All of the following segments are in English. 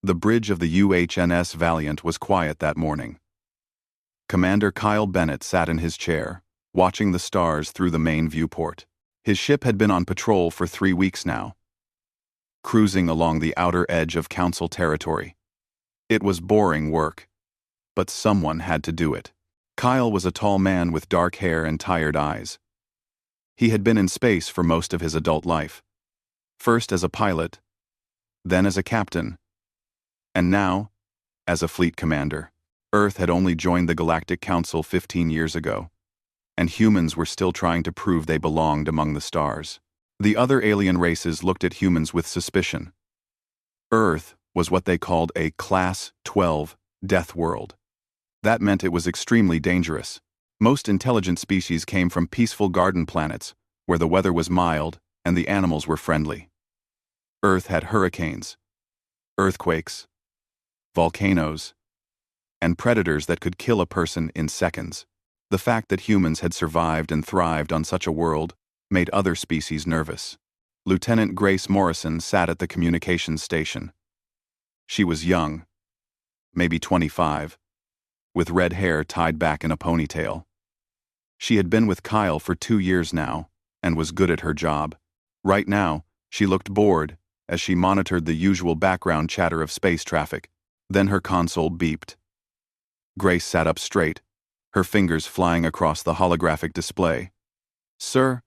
The bridge of the UHNS Valiant was quiet that morning. Commander Kyle Bennett sat in his chair, watching the stars through the main viewport. His ship had been on patrol for 3 weeks now, cruising along the outer edge of Council territory. It was boring work, but someone had to do it. Kyle was a tall man with dark hair and tired eyes. He had been in space for most of his adult life, first as a pilot, then as a captain, and now as a fleet commander. Earth had only joined the Galactic Council 15 years ago, and humans were still trying to prove they belonged among the stars. The other alien races looked at humans with suspicion. Earth was what they called a Class 12 death world. That meant it was extremely dangerous. Most intelligent species came from peaceful garden planets, where the weather was mild and the animals were friendly. Earth had hurricanes, earthquakes, volcanoes, and predators that could kill a person in seconds. The fact that humans had survived and thrived on such a world made other species nervous. Lieutenant Grace Morrison sat at the communications station. She was young, maybe 25, with red hair tied back in a ponytail. She had been with Kyle for 2 years now and was good at her job. Right now, she looked bored as she monitored the usual background chatter of space traffic. Then her console beeped. Grace sat up straight, her fingers flying across the holographic display. "Sir,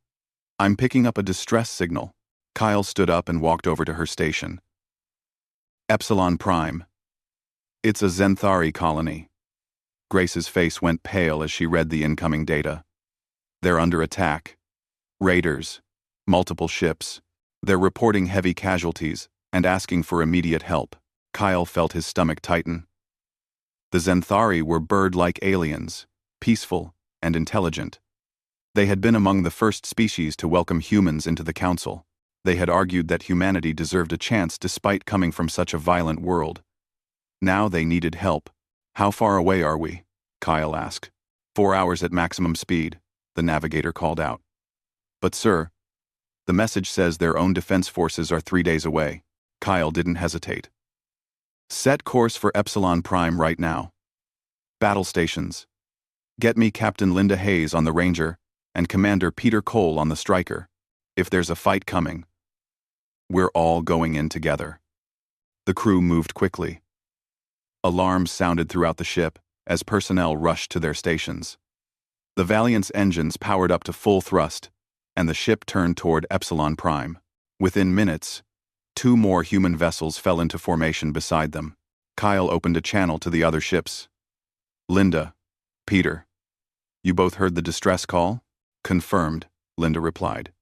I'm picking up a distress signal." Kyle stood up and walked over to her station. "Epsilon Prime. It's a Zenthari colony." Grace's face went pale as she read the incoming data. "They're under attack. Raiders. Multiple ships. They're reporting heavy casualties and asking for immediate help." Kyle felt his stomach tighten. The Zenthari were bird-like aliens, peaceful and intelligent. They had been among the first species to welcome humans into the Council. They had argued that humanity deserved a chance despite coming from such a violent world. Now they needed help. "How far away are we?" Kyle asked. 4 hours at maximum speed," the navigator called out. "But sir, the message says their own defense forces are 3 days away." Kyle didn't hesitate. "Set course for Epsilon Prime right now. Battle stations. Get me Captain Linda Hayes on the Ranger and Commander Peter Cole on the Striker. If there's a fight coming, we're all going in together." The crew moved quickly. Alarms sounded throughout the ship as personnel rushed to their stations. The Valiant's engines powered up to full thrust, and the ship turned toward Epsilon Prime. Within minutes, 2 more human vessels fell into formation beside them. Kyle opened a channel to the other ships. "Linda, Peter, you both heard the distress call?" "Confirmed," Linda replied.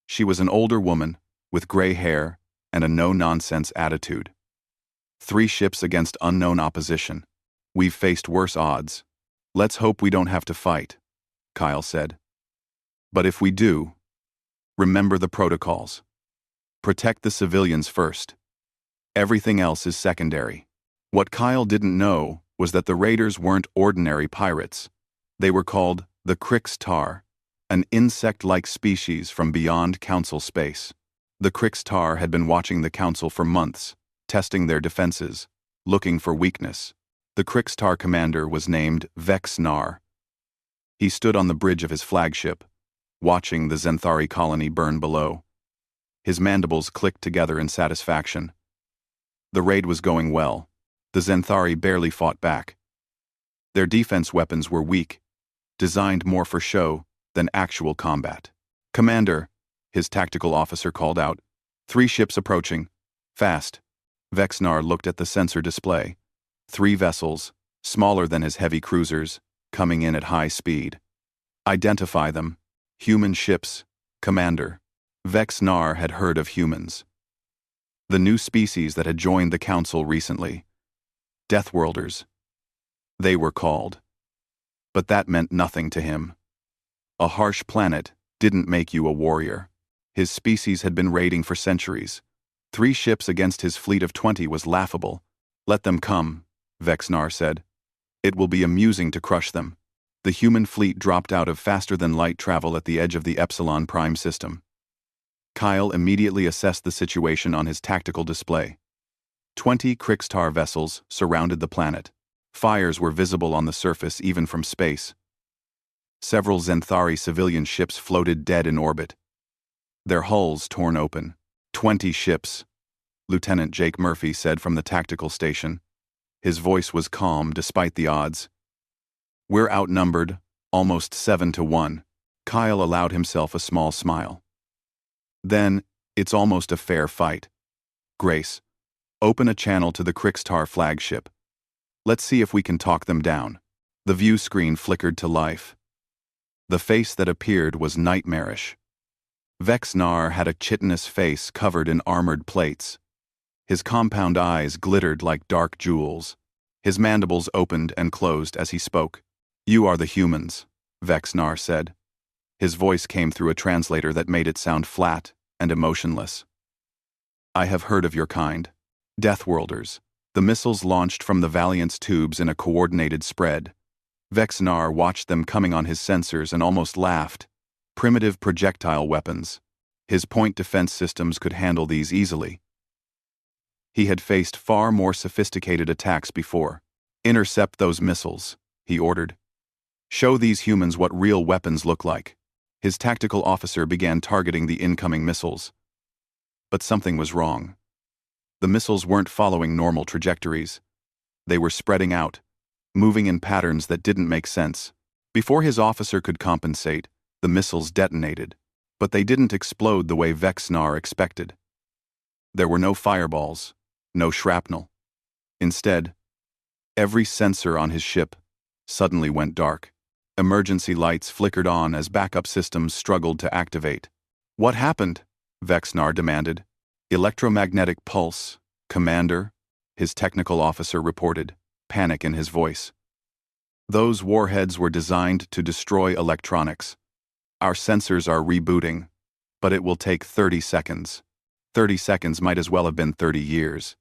She was an older woman with gray hair and a no-nonsense attitude. 3 ships against unknown opposition. "We've faced worse odds. Let's hope we don't have to fight," Kyle said. "But if we do, remember the protocols. Protect the civilians first. Everything else is secondary." What Kyle didn't know was that the raiders weren't ordinary pirates. They were called the Krixtar, an insect-like species from beyond Council space. The Krixtar had been watching the Council for months, testing their defenses, looking for weakness. The Krixtar commander was named Vexnar. He stood on the bridge of his flagship, watching the Zenthari colony burn below. His mandibles clicked together in satisfaction. The raid was going well. The Zenthari barely fought back. Their defense weapons were weak, designed more for show than actual combat. "Commander," his tactical officer called out, 3 ships approaching. Fast." Vexnar looked at the sensor display. 3 vessels, smaller than his heavy cruisers, coming in at high speed. "Identify them. Human ships, Commander." Vexnar had heard of humans. The new species that had joined the Council recently. Deathworlders. They were called. But that meant nothing to him. A harsh planet didn't make you a warrior. His species had been raiding for centuries. 3 ships against his fleet of 20 was laughable. "Let them come," Vexnar said. "It will be amusing to crush them." The human fleet dropped out of faster-than-light travel at the edge of the Epsilon Prime system. Kyle immediately assessed the situation on his tactical display. 20 Krigstar vessels surrounded the planet. Fires were visible on the surface even from space. Several Zenthari civilian ships floated dead in orbit, their hulls torn open. 20 ships, Lieutenant Jake Murphy said from the tactical station. His voice was calm despite the odds. We're outnumbered, almost 7-1. Kyle allowed himself a small smile. Then, it's almost a fair fight. Grace, open a channel to the Krigstar flagship. Let's see if we can talk them down. The view screen flickered to life. The face that appeared was nightmarish. Vex-Nar had a chitinous face covered in armored plates. His compound eyes glittered like dark jewels. His mandibles opened and closed as he spoke. You are the humans, Vex-Nar said. His voice came through a translator that made it sound flat and emotionless. I have heard of your kind. Deathworlders. The missiles launched from the Valiant's tubes in a coordinated spread. Vex-Nar watched them coming on his sensors and almost laughed. Primitive projectile weapons. His point defense systems could handle these easily. He had faced far more sophisticated attacks before. Intercept those missiles, he ordered. Show these humans what real weapons look like. His tactical officer began targeting the incoming missiles. But something was wrong. The missiles weren't following normal trajectories. They were spreading out, moving in patterns that didn't make sense. Before his officer could compensate, the missiles detonated, but they didn't explode the way Vex-Nar expected. There were no fireballs, no shrapnel. Instead, every sensor on his ship suddenly went dark. Emergency lights flickered on as backup systems struggled to activate. What happened? Vex-Nar demanded. Electromagnetic pulse, Commander, his technical officer reported, panic in his voice. Those warheads were designed to destroy electronics. Our sensors are rebooting, but it will take 30 seconds. 30 seconds might as well have been 30 years.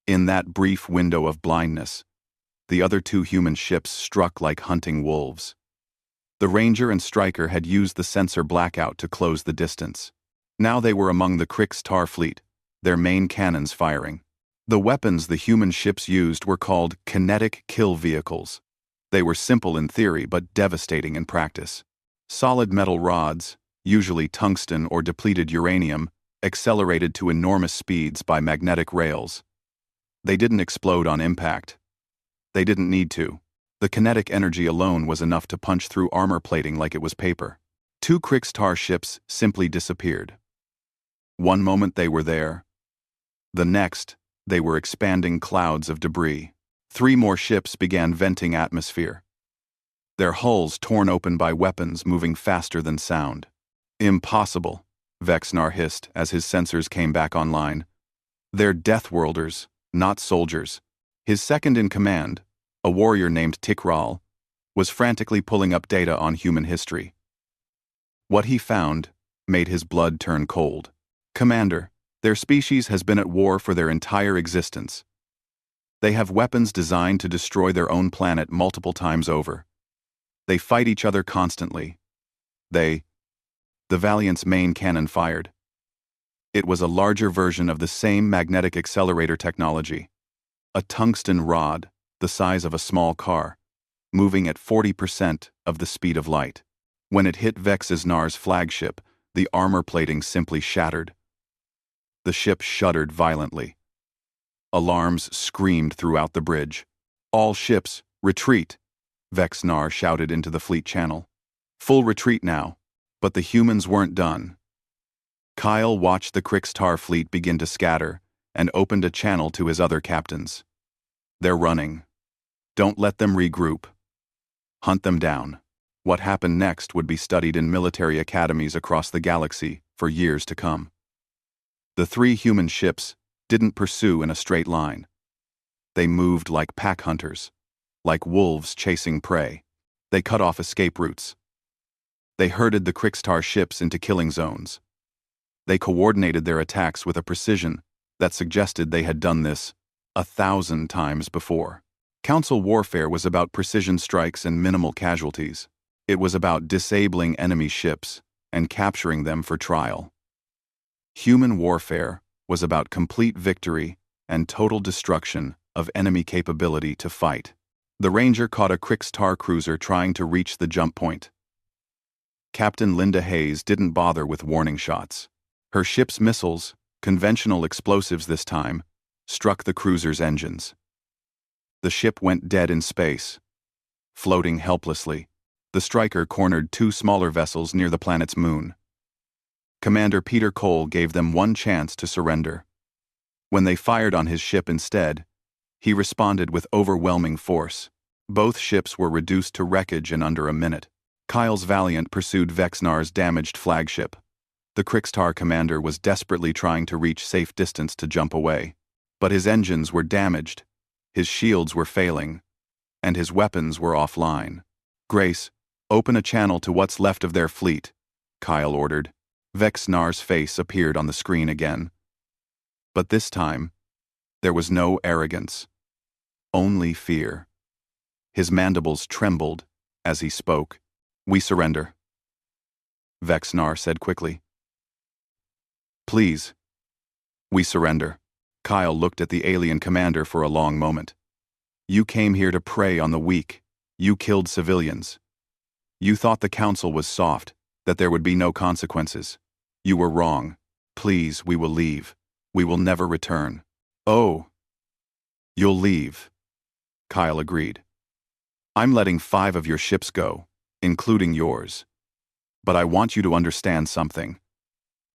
In that brief window of blindness, the other two human ships struck like hunting wolves. The Ranger and Striker had used the sensor blackout to close the distance. Now they were among the Krigstar fleet, their main cannons firing. The weapons the human ships used were called kinetic kill vehicles. They were simple in theory but devastating in practice. Solid metal rods, usually tungsten or depleted uranium, accelerated to enormous speeds by magnetic rails. They didn't explode on impact. They didn't need to. The kinetic energy alone was enough to punch through armor plating like it was paper. Two Krigstar ships simply disappeared. One moment they were there. The next, they were expanding clouds of debris. 3 more ships began venting atmosphere. Their hulls torn open by weapons moving faster than sound. Impossible, Vex-Nar hissed as his sensors came back online. They're Deathworlders, not soldiers. His second-in-command, a warrior named Tikral, was frantically pulling up data on human history. What he found made his blood turn cold. Commander, their species has been at war for their entire existence. They have weapons designed to destroy their own planet multiple times over. They fight each other constantly. The Valiant's main cannon fired. It was a larger version of the same magnetic accelerator technology. A tungsten rod, the size of a small car, moving at 40% of the speed of light. When it hit Vex-Nar's flagship, the armor plating simply shattered. The ship shuddered violently. Alarms screamed throughout the bridge. All ships, retreat! Vex-Nar shouted into the fleet channel. Full retreat now, but the humans weren't done. Kyle watched the Krigstar fleet begin to scatter and opened a channel to his other captains. They're running. Don't let them regroup. Hunt them down. What happened next would be studied in military academies across the galaxy for years to come. The 3 human ships didn't pursue in a straight line. They moved like pack hunters, like wolves chasing prey. They cut off escape routes. They herded the Krigstar ships into killing zones. They coordinated their attacks with a precision that suggested they had done this 1,000 times before. Council warfare was about precision strikes and minimal casualties. It was about disabling enemy ships and capturing them for trial. Human warfare was about complete victory and total destruction of enemy capability to fight. The Ranger caught a Krigstar cruiser trying to reach the jump point. Captain Linda Hayes didn't bother with warning shots. Her ship's missiles, conventional explosives this time, struck the cruiser's engines. The ship went dead in space. Floating helplessly, the Striker cornered two smaller vessels near the planet's moon. Commander Peter Cole gave them one chance to surrender. When they fired on his ship instead, he responded with overwhelming force. Both ships were reduced to wreckage in under a minute. Kyle's Valiant pursued Vexnar's damaged flagship. The Krigstar commander was desperately trying to reach safe distance to jump away. But his engines were damaged, his shields were failing, and his weapons were offline. "Grace, open a channel to what's left of their fleet," Kyle ordered. Vexnar's face appeared on the screen again. But this time, there was no arrogance, only fear. His mandibles trembled as he spoke. "We surrender," Vexnar said quickly. "Please, we surrender." Kyle looked at the alien commander for a long moment. "You came here to prey on the weak. You killed civilians. You thought the council was soft, that there would be no consequences. You were wrong. Please, we will leave. We will never return." "Oh, you'll leave," Kyle agreed. "I'm letting 5 of your ships go, including yours. But I want you to understand something.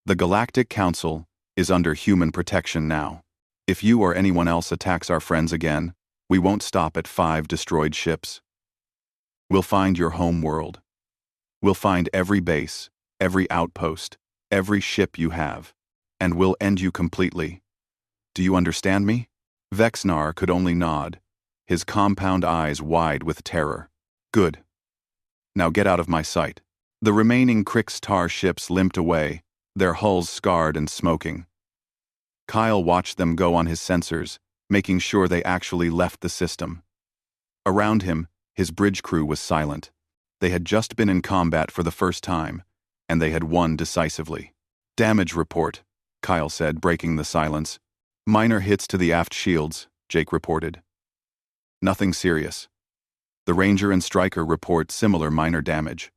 The Galactic Council is under human protection now. If you or anyone else attacks our friends again, we won't stop at 5 destroyed ships. We'll find your home world. We'll find every base, every outpost, every ship you have, and we'll end you completely. Do you understand me?" Vexnar could only nod, his compound eyes wide with terror. "Good. Now get out of my sight." The remaining Krigstar ships limped away, their hulls scarred and smoking. Kyle watched them go on his sensors, making sure they actually left the system. Around him, his bridge crew was silent. They had just been in combat for the first time, and they had won decisively. "Damage report," Kyle said, breaking the silence. "Minor hits to the aft shields," Jake reported. "Nothing serious." The Ranger and Striker report similar minor damage.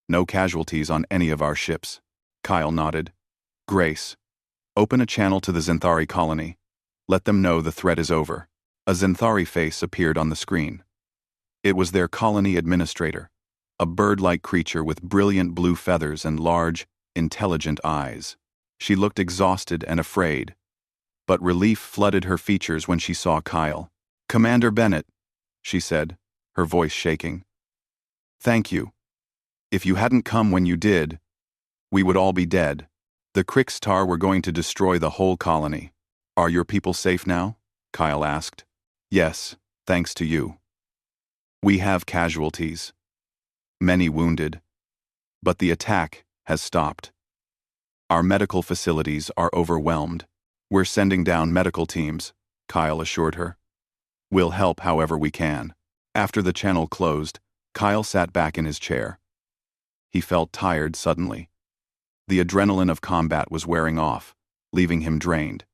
"No casualties on any of our ships." Kyle nodded. "Grace, open a channel to the Zenthari colony. Let them know the threat is over." A Zenthari face appeared on the screen. It was their colony administrator, a bird-like creature with brilliant blue feathers and large, intelligent eyes. She looked exhausted and afraid, but relief flooded her features when she saw Kyle. "Commander Bennett," she said, her voice shaking. "Thank you. If you hadn't come when you did, we would all be dead. The Krigstar were going to destroy the whole colony. Are your people safe now?" Kyle asked. "Yes, thanks to you. We have casualties. Many wounded. But the attack has stopped. Our medical facilities are overwhelmed. We're sending down medical teams," Kyle assured her. "We'll help however we can." After the channel closed, Kyle sat back in his chair. He felt tired suddenly. The adrenaline of combat was wearing off, leaving him drained.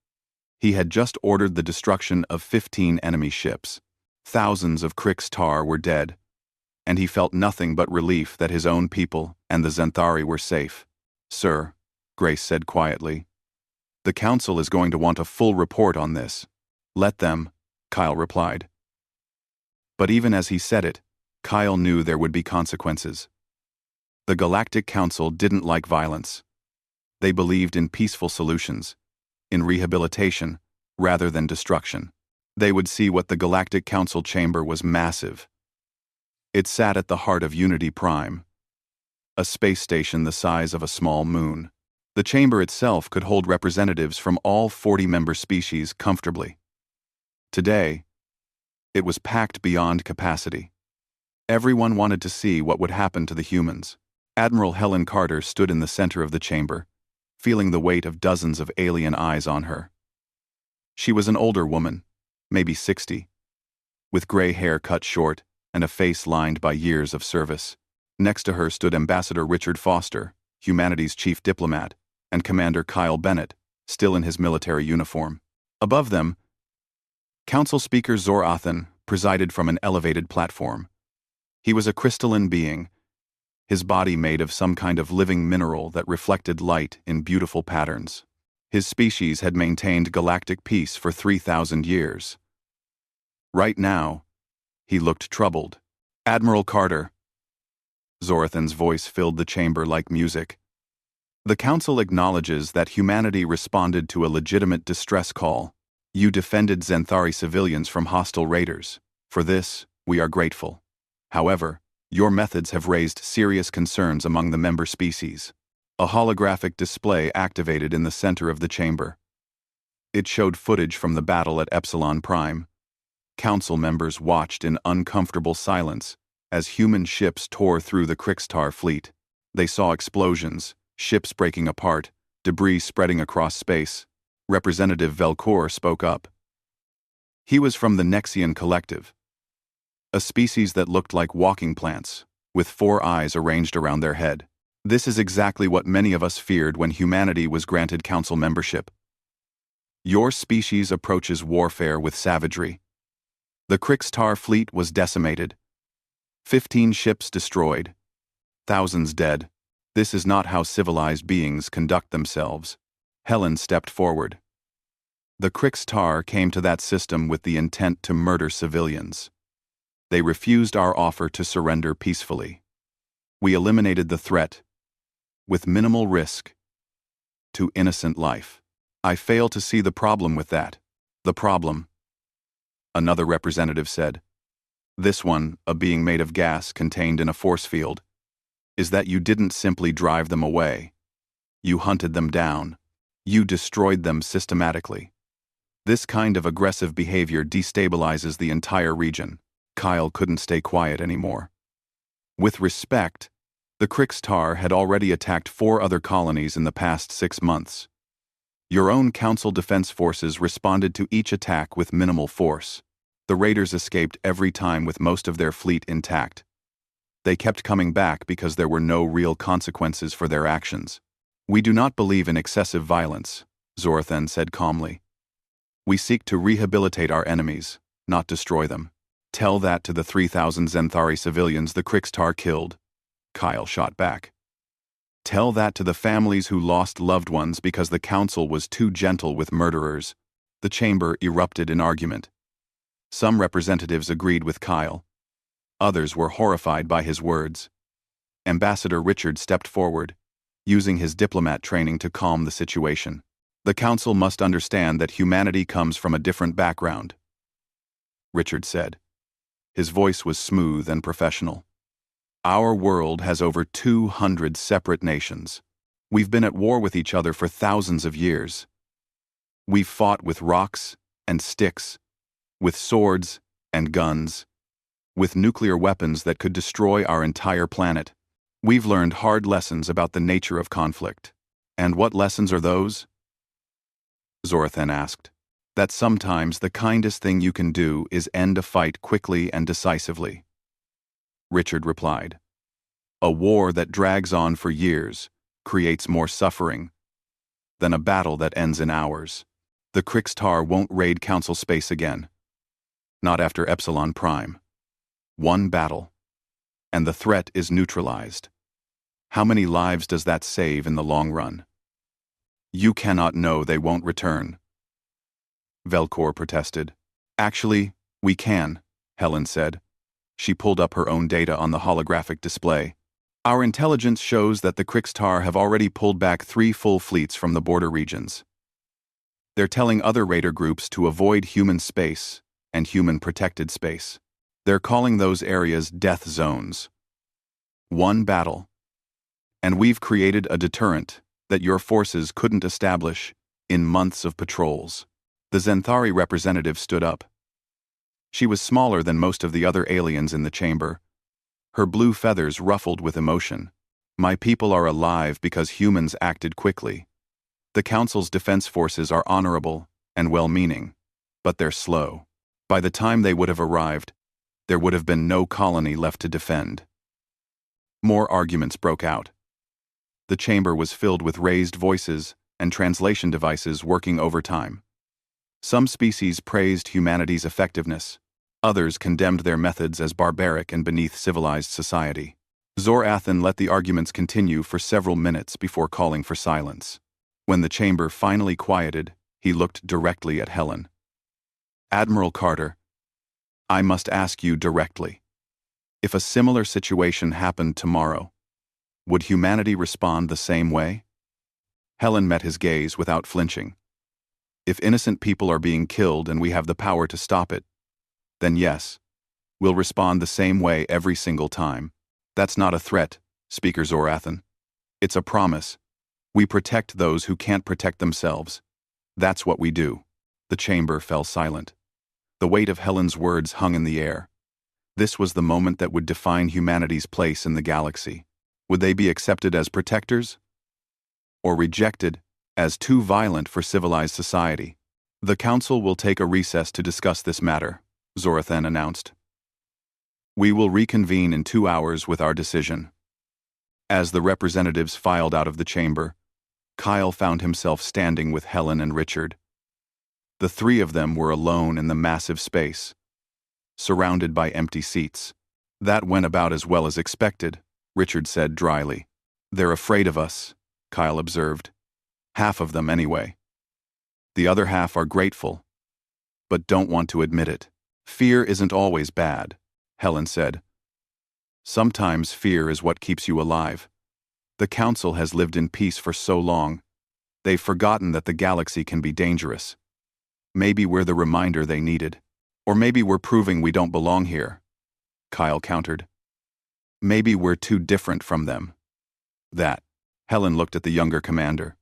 He had just ordered the destruction of 15 enemy ships. Thousands of Krigstar were dead, and he felt nothing but relief that his own people and the Zenthari were safe. "Sir," Grace said quietly, "the Council is going to want a full report on this." "Let them," Kyle replied. But even as he said it, Kyle knew there would be consequences. The Galactic Council didn't like violence. They believed in peaceful solutions, in rehabilitation, rather than destruction. They would see what the Galactic Council chamber was massive. It sat at the heart of Unity Prime, a space station the size of a small moon. The chamber itself could hold representatives from all 40 member species comfortably. Today, it was packed beyond capacity. Everyone wanted to see what would happen to the humans. Admiral Helen Carter stood in the center of the chamber, feeling the weight of dozens of alien eyes on her. She was an older woman, maybe 60, with gray hair cut short and a face lined by years of service. Next to her stood Ambassador Richard Foster, humanity's chief diplomat, and Commander Kyle Bennett, still in his military uniform. Above them, Council Speaker Zorathan presided from an elevated platform. He was a crystalline being, his body made of some kind of living mineral that reflected light in beautiful patterns. His species had maintained galactic peace for 3,000 years. Right now, he looked troubled. Admiral Carter. Zorathan's voice filled the chamber like music. The Council acknowledges that humanity responded to a legitimate distress call. You defended Zenthari civilians from hostile raiders. For this, we are grateful. However, your methods have raised serious concerns among the member species. A holographic display activated in the center of the chamber. It showed footage from the battle at Epsilon Prime. Council members watched in uncomfortable silence as human ships tore through the Krixtar fleet. They saw explosions, ships breaking apart, debris spreading across space. Representative Velcor spoke up. He was from the Nexian Collective, a species that looked like walking plants, with 4 eyes arranged around their head. This is exactly what many of us feared when humanity was granted council membership. Your species approaches warfare with savagery. The Krixtar fleet was decimated. 15 ships destroyed. Thousands dead. This is not how civilized beings conduct themselves. Helen stepped forward. The Krixtar came to that system with the intent to murder civilians. They refused our offer to surrender peacefully. We eliminated the threat, with minimal risk, to innocent life. I fail to see the problem with that. The problem, another representative said, this one, a being made of gas contained in a force field, is that you didn't simply drive them away. You hunted them down. You destroyed them systematically. This kind of aggressive behavior destabilizes the entire region. Kyle couldn't stay quiet anymore. With respect, the Krixtar had already attacked 4 other colonies in the past 6 months. Your own Council Defense Forces responded to each attack with minimal force. The raiders escaped every time with most of their fleet intact. They kept coming back because there were no real consequences for their actions. We do not believe in excessive violence, Zorathan said calmly. We seek to rehabilitate our enemies, not destroy them. Tell that to the 3,000 Zenthari civilians the Krixtar killed. Kyle shot back. Tell that to the families who lost loved ones because the Council was too gentle with murderers. The chamber erupted in argument. Some representatives agreed with Kyle. Others were horrified by his words. Ambassador Richard stepped forward, using his diplomat training to calm the situation. The Council must understand that humanity comes from a different background, Richard said. His voice was smooth and professional. Our world has over 200 separate nations. We've been at war with each other for thousands of years. We've fought with rocks and sticks, with swords and guns, with nuclear weapons that could destroy our entire planet. We've learned hard lessons about the nature of conflict. And what lessons are those? Zorathan asked. That sometimes the kindest thing you can do is end a fight quickly and decisively. Richard replied. A war that drags on for years creates more suffering than a battle that ends in hours. The Krixtar won't raid Council space again. Not after Epsilon Prime. One battle, and the threat is neutralized. How many lives does that save in the long run? You cannot know they won't return. Velcor protested. Actually, we can, Helen said. She pulled up her own data on the holographic display. Our intelligence shows that the Krixtar have already pulled back 3 full fleets from the border regions. They're telling other raider groups to avoid human space and human-protected space. They're calling those areas death zones. One battle. And we've created a deterrent that your forces couldn't establish in months of patrols. The Zenthari representative stood up. She was smaller than most of the other aliens in the chamber. Her blue feathers ruffled with emotion. My people are alive because humans acted quickly. The Council's defense forces are honorable and well-meaning, but they're slow. By the time they would have arrived, there would have been no colony left to defend. More arguments broke out. The chamber was filled with raised voices and translation devices working overtime. Some species praised humanity's effectiveness. Others condemned their methods as barbaric and beneath civilized society. Zorathan let the arguments continue for several minutes before calling for silence. When the chamber finally quieted, he looked directly at Helen. "Admiral Carter, I must ask you directly. If a similar situation happened tomorrow, would humanity respond the same way?" Helen met his gaze without flinching. "If innocent people are being killed and we have the power to stop it, then yes, we'll respond the same way every single time. That's not a threat, Speaker Zorathan. It's a promise. We protect those who can't protect themselves. That's what we do." The chamber fell silent. The weight of Helen's words hung in the air. This was the moment that would define humanity's place in the galaxy. Would they be accepted as protectors? Or rejected as too violent for civilized society? "The Council will take a recess to discuss this matter," Zorathan announced. "We will reconvene in 2 hours with our decision." As the representatives filed out of the chamber, Kyle found himself standing with Helen and Richard. The three of them were alone in the massive space, surrounded by empty seats. "That went about as well as expected," Richard said dryly. "They're afraid of us," Kyle observed. "Half of them, anyway. The other half are grateful, but don't want to admit it." "Fear isn't always bad," Helen said. "Sometimes fear is what keeps you alive. The Council has lived in peace for so long, they've forgotten that the galaxy can be dangerous. Maybe we're the reminder they needed. Or maybe we're proving we don't belong here," Kyle countered. "Maybe we're too different from them." "That." Helen looked at the younger commander.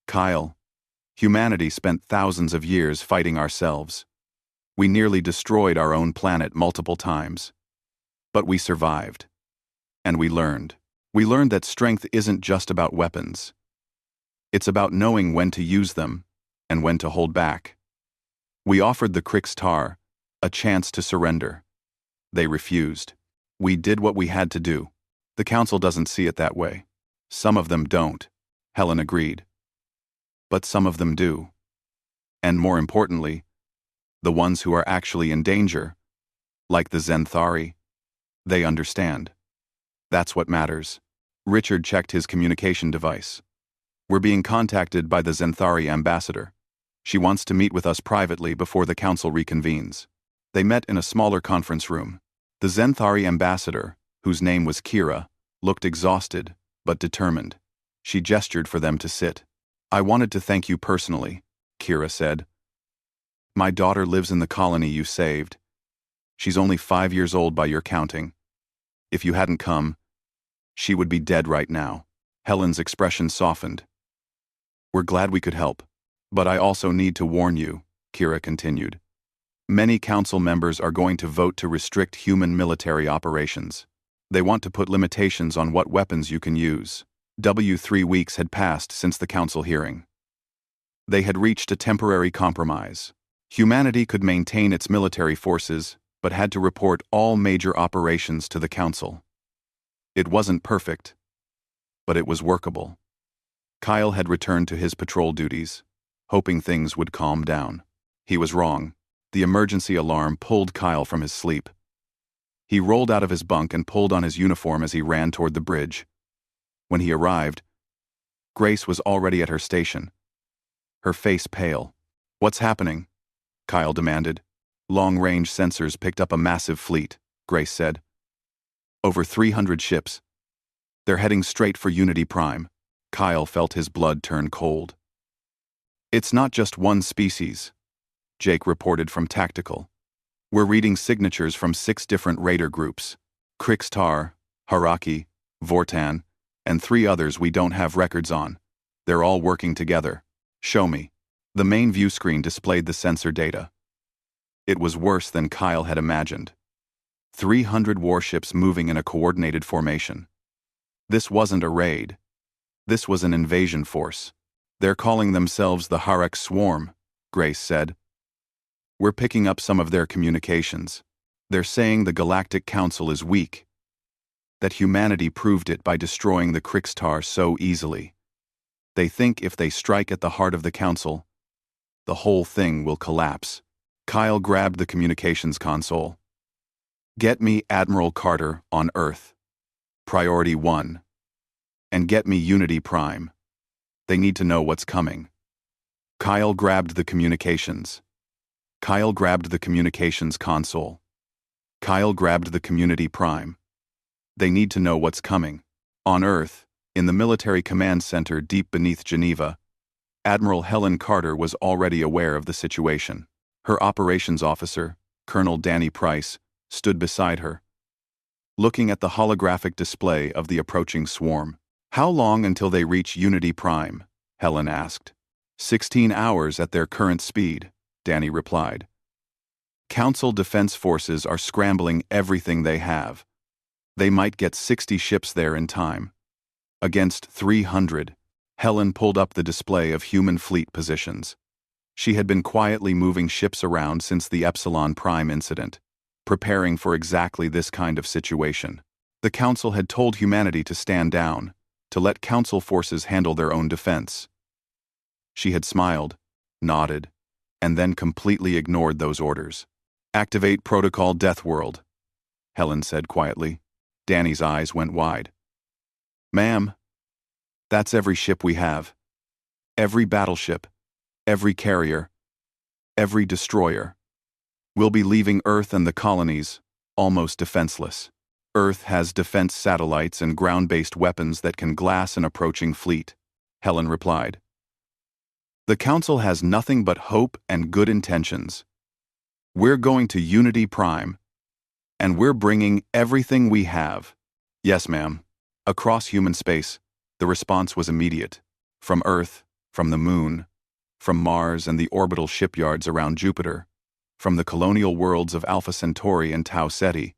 "Kyle, humanity spent thousands of years fighting ourselves. We nearly destroyed our own planet multiple times. But we survived. And we learned. We learned that strength isn't just about weapons. It's about knowing when to use them and when to hold back. We offered the Krixtar a chance to surrender. They refused. We did what we had to do. The Council doesn't see it that way. Some of them don't," Helen agreed. "But some of them do. And more importantly, the ones who are actually in danger, like the Zenthari, they understand. That's what matters." Richard checked his communication device. "We're being contacted by the Zenthari ambassador. She wants to meet with us privately before the Council reconvenes." They met in a smaller conference room. The Zenthari ambassador, whose name was Kira, looked exhausted but determined. She gestured for them to sit. "I wanted to thank you personally," Kira said. "My daughter lives in the colony you saved. She's only 5 years old by your counting. If you hadn't come, she would be dead right now." Helen's expression softened. "We're glad we could help. But I also need to warn you," Kira continued. "Many Council members are going to vote to restrict human military operations. They want to put limitations on what weapons you can use." 3 weeks had passed since the Council hearing. They had reached a temporary compromise. Humanity could maintain its military forces, but had to report all major operations to the Council. It wasn't perfect, but it was workable. Kyle had returned to his patrol duties, hoping things would calm down. He was wrong. The emergency alarm pulled Kyle from his sleep. He rolled out of his bunk and pulled on his uniform as he ran toward the bridge. When he arrived, Grace was already at her station, her face pale. "What's happening?" Kyle demanded. "Long-range sensors picked up a massive fleet," Grace said. "Over 300 ships. They're heading straight for Unity Prime." Kyle felt his blood turn cold. "It's not just one species," Jake reported from Tactical. "We're reading signatures from 6 different raider groups. Krixtar, Haraki, Vortan, and 3 others we don't have records on. They're all working together." "Show me." The main view screen displayed the sensor data. It was worse than Kyle had imagined. 300 warships moving in a coordinated formation. This wasn't a raid. This was an invasion force. "They're calling themselves the Harak Swarm," Grace said. "We're picking up some of their communications. They're saying the Galactic Council is weak. That humanity proved it by destroying the Krixtar so easily. They think if they strike at the heart of the Council, the whole thing will collapse. Kyle grabbed the communications console. Get me Admiral Carter on Earth. Priority 1. And get me Unity Prime. They need to know what's coming. Kyle grabbed the communications. Kyle grabbed the communications console. Kyle grabbed the Community Prime. They need to know what's coming. On Earth, in the military command center deep beneath Geneva, Admiral Helen Carter was already aware of the situation. Her operations officer, Colonel Danny Price, stood beside her, looking at the holographic display of the approaching swarm. How long until they reach Unity Prime? Helen asked. 16 hours at their current speed, Danny replied. Council defense forces are scrambling everything they have. They might get 60 ships there in time. Against 300, Helen pulled up the display of human fleet positions. She had been quietly moving ships around since the Epsilon Prime incident, preparing for exactly this kind of situation. The Council had told humanity to stand down, to let Council forces handle their own defense. She had smiled, nodded, and then completely ignored those orders. Activate Protocol Deathworld, Helen said quietly. Danny's eyes went wide. Ma'am, that's every ship we have. Every battleship, every carrier, every destroyer. We'll be leaving Earth and the colonies almost defenseless. Earth has defense satellites and ground-based weapons that can glass an approaching fleet, Helen replied. The Council has nothing but hope and good intentions. We're going to Unity Prime, and we're bringing everything we have. Yes, ma'am. Across human space, the response was immediate. From Earth, from the Moon, from Mars and the orbital shipyards around Jupiter, from the colonial worlds of Alpha Centauri and Tau Ceti,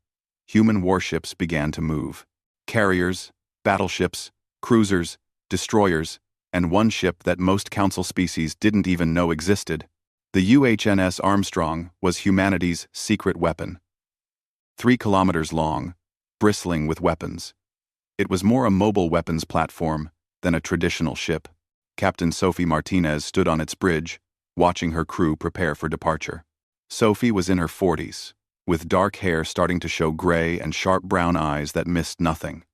human warships began to move. Carriers, battleships, cruisers, destroyers, and one ship that most Council species didn't even know existed. The UHNS Armstrong was humanity's secret weapon. 3 kilometers long, bristling with weapons. It was more a mobile weapons platform than a traditional ship. Captain Sophie Martinez stood on its bridge, watching her crew prepare for departure. Sophie was in her 40s, with dark hair starting to show gray and sharp brown eyes that missed nothing.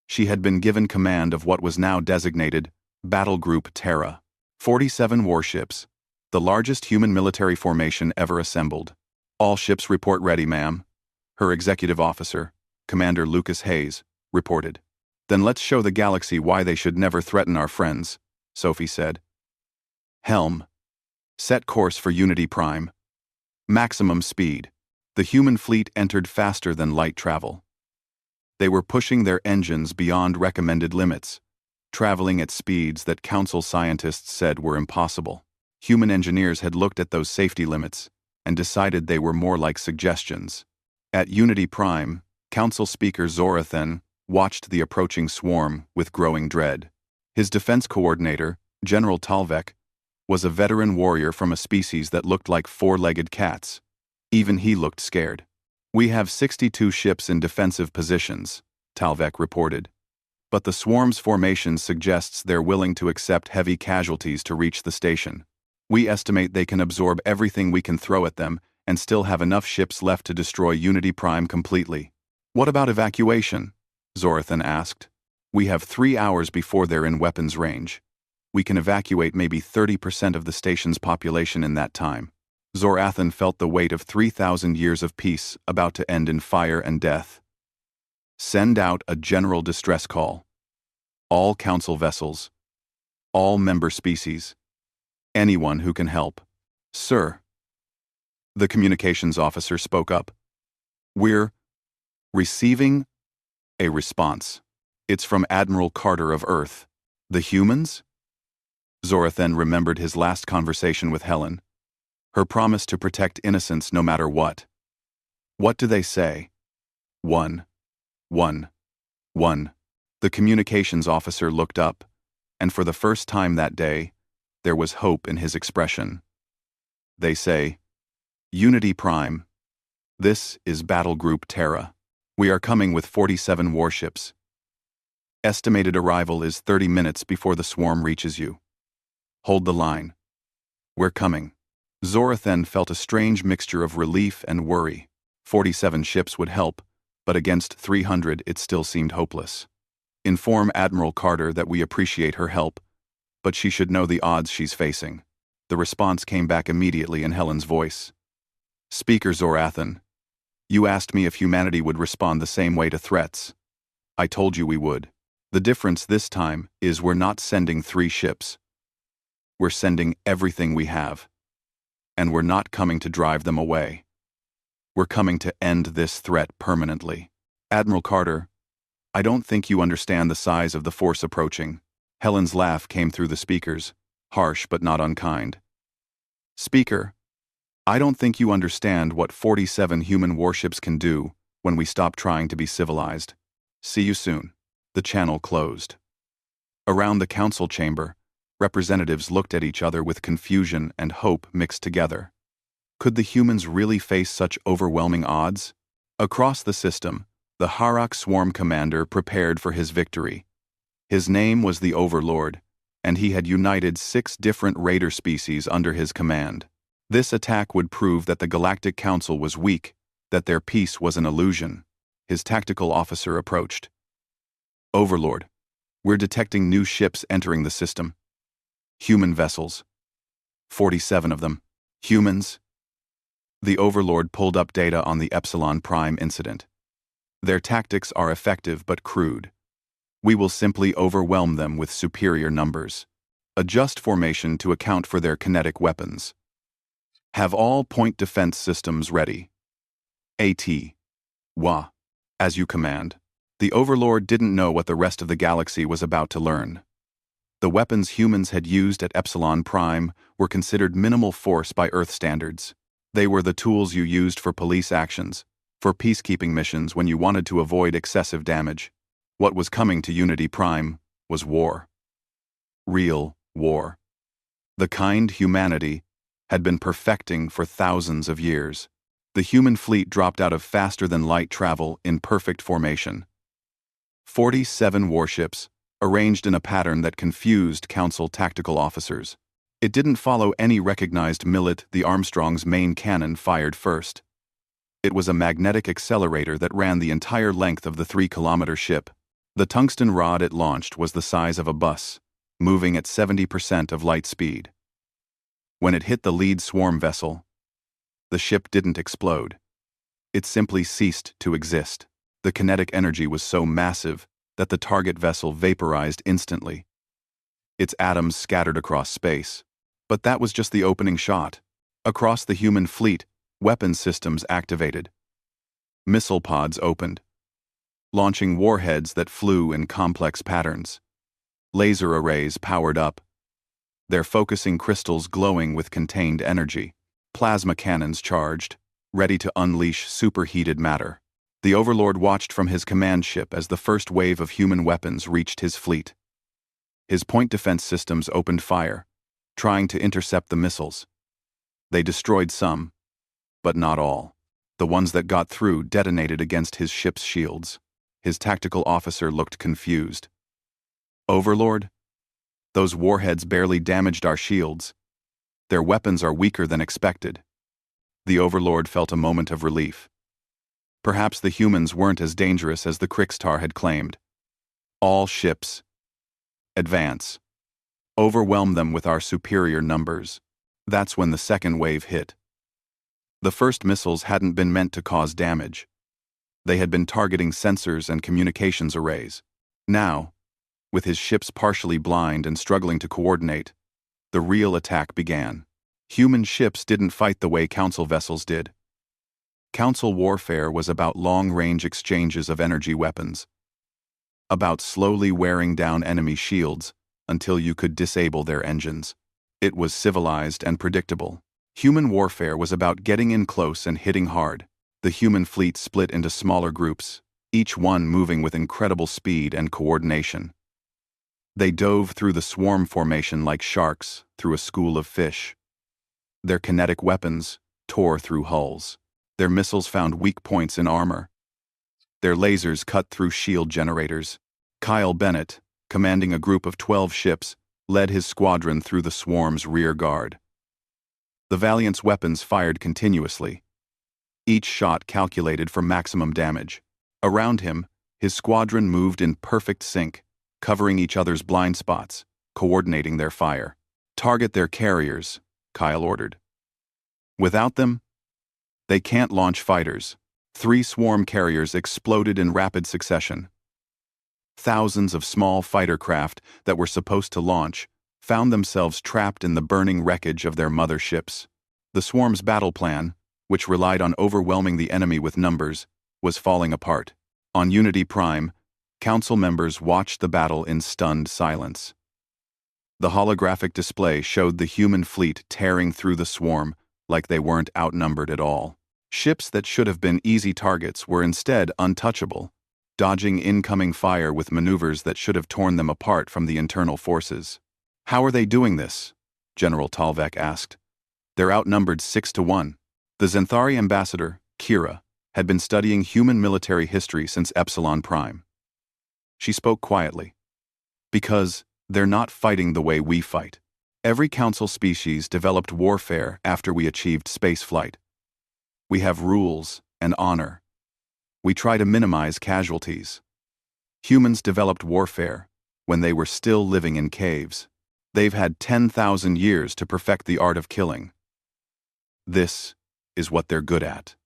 She had been given command of what was now designated Battle Group Terra. 47 warships, the largest human military formation ever assembled. All ships report ready, ma'am. Her executive officer, Commander Lucas Hayes, reported. Then let's show the galaxy why they should never threaten our friends, Sophie said. Helm. Set course for Unity Prime. Maximum speed. The human fleet entered faster than light travel. They were pushing their engines beyond recommended limits, traveling at speeds that Council scientists said were impossible. Human engineers had looked at those safety limits and decided they were more like suggestions. At Unity Prime, Council Speaker Zorathan watched the approaching swarm with growing dread. His defense coordinator, General Talvek, was a veteran warrior from a species that looked like 4-legged cats. Even he looked scared. We have 62 ships in defensive positions, Talvek reported. But the swarm's formation suggests they're willing to accept heavy casualties to reach the station. We estimate they can absorb everything we can throw at them and still have enough ships left to destroy Unity Prime completely. What about evacuation? Zorathan asked. We have 3 hours before they're in weapons range. We can evacuate maybe 30% of the station's population in that time. Zorathan felt the weight of 3,000 years of peace about to end in fire and death. Send out a general distress call. All Council vessels. All member species. Anyone who can help. Sir. The communications officer spoke up. We're receiving a response. It's from Admiral Carter of Earth. The humans? Zorathan remembered his last conversation with Helen. Her promise to protect innocents no matter what. What do they say? 1. 1. 1. The communications officer looked up, and for the first time that day, there was hope in his expression. They say, Unity Prime. This is Battle Group Terra. We are coming with 47 warships. Estimated arrival is 30 minutes before the swarm reaches you. Hold the line. We're coming. Zorathan felt a strange mixture of relief and worry. 47 ships would help, but against 300 it still seemed hopeless. Inform Admiral Carter that we appreciate her help, but she should know the odds she's facing. The response came back immediately in Helen's voice. Speaker Zorathan, you asked me if humanity would respond the same way to threats. I told you we would. The difference this time is we're not sending 3 ships. We're sending everything we have. And we're not coming to drive them away. We're coming to end this threat permanently. Admiral Carter, I don't think you understand the size of the force approaching. Helen's laugh came through the speakers, harsh but not unkind. Speaker, I don't think you understand what 47 human warships can do when we stop trying to be civilized. See you soon. The channel closed. Around the council chamber, representatives looked at each other with confusion and hope mixed together. Could the humans really face such overwhelming odds? Across the system, the Harak Swarm Commander prepared for his victory. His name was the Overlord, and he had united 6 different raider species under his command. This attack would prove that the Galactic Council was weak, that their peace was an illusion. His tactical officer approached. Overlord, we're detecting new ships entering the system. Human vessels. 47 of them. Humans. The Overlord pulled up data on the Epsilon Prime incident. Their tactics are effective but crude. We will simply overwhelm them with superior numbers. Adjust formation to account for their kinetic weapons. Have all point defense systems ready. HFY. As you command. The Overlord didn't know what the rest of the galaxy was about to learn. The weapons humans had used at Epsilon Prime were considered minimal force by Earth standards. They were the tools you used for police actions, for peacekeeping missions when you wanted to avoid excessive damage. What was coming to Unity Prime was war. Real war. The kind humanity had been perfecting for thousands of years. The human fleet dropped out of faster-than-light travel in perfect formation. 47 warships, arranged in a pattern that confused Council tactical officers. It didn't follow any recognized millet. The Armstrong's main cannon fired first. It was a magnetic accelerator that ran the entire length of the 3-kilometer ship. The tungsten rod it launched was the size of a bus, moving at 70% of light speed. When it hit the lead swarm vessel, the ship didn't explode. It simply ceased to exist. The kinetic energy was so massive that the target vessel vaporized instantly. Its atoms scattered across space. But that was just the opening shot. Across the human fleet, weapon systems activated. Missile pods opened, launching warheads that flew in complex patterns. Laser arrays powered up, their focusing crystals glowing with contained energy. Plasma cannons charged, ready to unleash superheated matter. The Overlord watched from his command ship as the first wave of human weapons reached his fleet. His point defense systems opened fire, trying to intercept the missiles. They destroyed some, but not all. The ones that got through detonated against his ship's shields. His tactical officer looked confused. Overlord? Those warheads barely damaged our shields. Their weapons are weaker than expected. The Overlord felt a moment of relief. Perhaps the humans weren't as dangerous as the Krixtar had claimed. All ships. Advance. Overwhelm them with our superior numbers. That's when the second wave hit. The first missiles hadn't been meant to cause damage. They had been targeting sensors and communications arrays. Now, with his ships partially blind and struggling to coordinate, the real attack began. Human ships didn't fight the way Council vessels did. Council warfare was about long-range exchanges of energy weapons, about slowly wearing down enemy shields until you could disable their engines. It was civilized and predictable. Human warfare was about getting in close and hitting hard. The human fleet split into smaller groups, each one moving with incredible speed and coordination. They dove through the swarm formation like sharks through a school of fish. Their kinetic weapons tore through hulls. Their missiles found weak points in armor. Their lasers cut through shield generators. Kyle Bennett, commanding a group of 12 ships, led his squadron through the swarm's rear guard. The Valiant's weapons fired continuously, each shot calculated for maximum damage. Around him, his squadron moved in perfect sync, covering each other's blind spots, coordinating their fire. "Target their carriers," Kyle ordered. "Without them, they can't launch fighters." 3 swarm carriers exploded in rapid succession. Thousands of small fighter craft that were supposed to launch found themselves trapped in the burning wreckage of their mother ships. The swarm's battle plan, which relied on overwhelming the enemy with numbers, was falling apart. On Unity Prime, Council members watched the battle in stunned silence. The holographic display showed the human fleet tearing through the swarm like they weren't outnumbered at all. Ships that should have been easy targets were instead untouchable, dodging incoming fire with maneuvers that should have torn them apart from the internal forces. "How are they doing this?" General Talvek asked. "They're outnumbered 6-1. The Zenthari ambassador, Kira, had been studying human military history since Epsilon Prime. She spoke quietly. "Because they're not fighting the way we fight. Every council species developed warfare after we achieved spaceflight. We have rules and honor. We try to minimize casualties. Humans developed warfare when they were still living in caves. They've had 10,000 years to perfect the art of killing. This is what they're good at."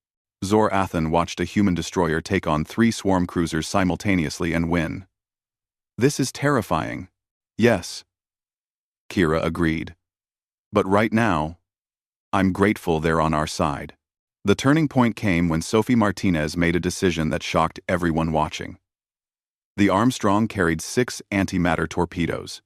Zor Athan watched a human destroyer take on 3 swarm cruisers simultaneously and win. "This is terrifying." "Yes," Kira agreed. "But right now, I'm grateful they're on our side." The turning point came when Sophie Martinez made a decision that shocked everyone watching. The Armstrong carried 6 antimatter torpedoes.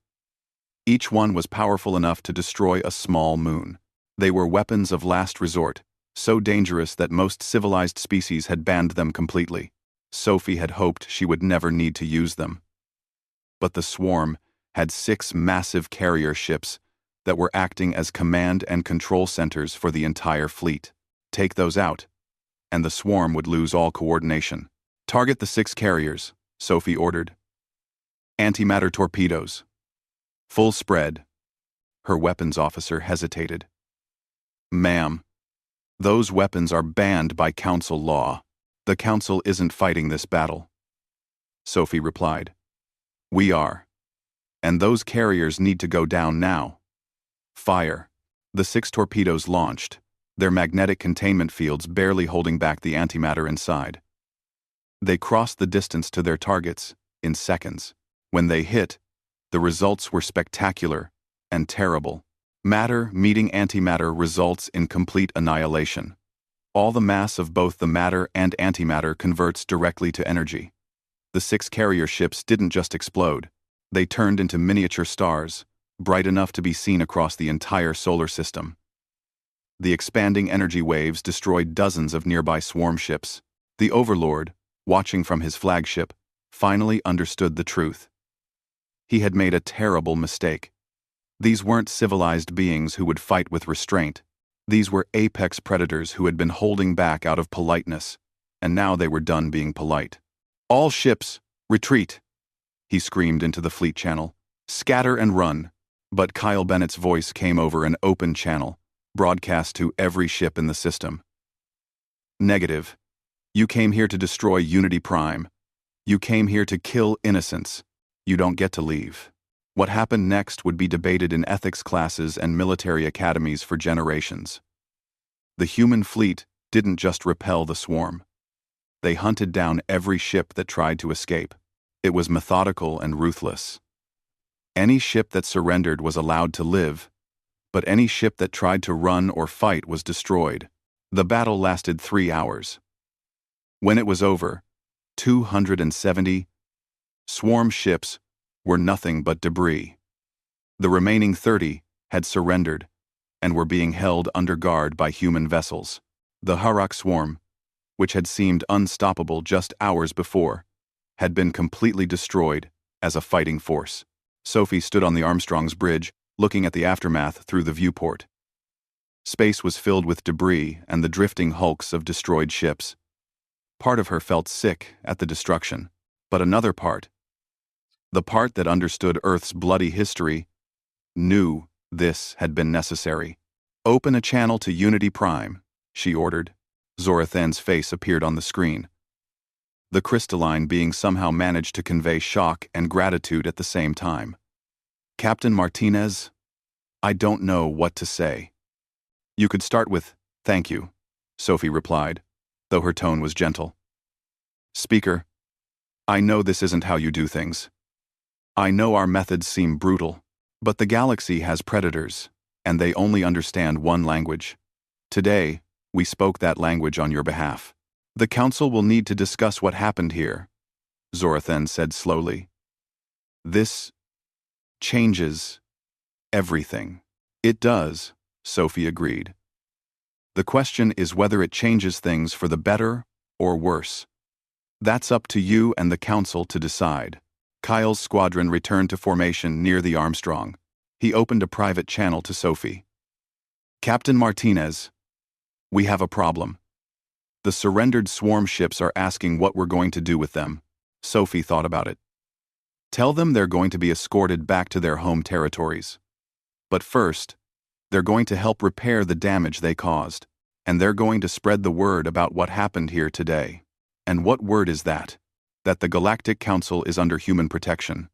Each one was powerful enough to destroy a small moon. They were weapons of last resort, so dangerous that most civilized species had banned them completely. Sophie had hoped she would never need to use them. But the swarm had 6 massive carrier ships that were acting as command and control centers for the entire fleet. Take those out, and the swarm would lose all coordination. "Target the 6 carriers," Sophie ordered. "Antimatter torpedoes. Full spread." Her weapons officer hesitated. "Ma'am, those weapons are banned by council law. The council isn't fighting this battle." Sophie replied. "We are. And those carriers need to go down now." Fire. The 6 torpedoes launched, their magnetic containment fields barely holding back the antimatter inside. They crossed the distance to their targets in seconds. When they hit, the results were spectacular and terrible. Matter meeting antimatter results in complete annihilation. All the mass of both the matter and antimatter converts directly to energy. The 6 carrier ships didn't just explode. They turned into miniature stars, bright enough to be seen across the entire solar system. The expanding energy waves destroyed dozens of nearby swarm ships. The Overlord, watching from his flagship, finally understood the truth. He had made a terrible mistake. These weren't civilized beings who would fight with restraint. These were apex predators who had been holding back out of politeness, and now they were done being polite. "All ships, retreat," he screamed into the fleet channel. "Scatter and run." But Kyle Bennett's voice came over an open channel, broadcast to every ship in the system. "Negative. You came here to destroy Unity Prime. You came here to kill innocents. You don't get to leave." What happened next would be debated in ethics classes and military academies for generations. The human fleet didn't just repel the swarm. They hunted down every ship that tried to escape. It was methodical and ruthless. Any ship that surrendered was allowed to live, but any ship that tried to run or fight was destroyed. The battle lasted 3 hours. When it was over, 270 swarm ships were nothing but debris. The remaining 30 had surrendered and were being held under guard by human vessels. The Harak swarm, which had seemed unstoppable just hours before, had been completely destroyed as a fighting force. Sophie stood on the Armstrong's bridge, looking at the aftermath through the viewport. Space was filled with debris and the drifting hulks of destroyed ships. Part of her felt sick at the destruction, but another part, the part that understood Earth's bloody history, knew this had been necessary. Open a channel to Unity Prime, she ordered. Zorathan's face appeared on the screen. The crystalline being somehow managed to convey shock and gratitude at the same time. Captain Martinez, I don't know what to say. You could start with, thank you, Sophie replied, though her tone was gentle. Speaker, I know this isn't how you do things. I know our methods seem brutal, but the galaxy has predators, and they only understand one language. Today, we spoke that language on your behalf. The Council will need to discuss what happened here, Zorathan said slowly. This changes everything. It does, Sophie agreed. The question is whether it changes things for the better or worse. That's up to you and the Council to decide. Kyle's squadron returned to formation near the Armstrong. He opened a private channel to Sophie. Captain Martinez, we have a problem. The surrendered swarm ships are asking what we're going to do with them. Sophie thought about it. Tell them they're going to be escorted back to their home territories. But first, they're going to help repair the damage they caused, and they're going to spread the word about what happened here today. And what word is that? That the Galactic Council is under human protection.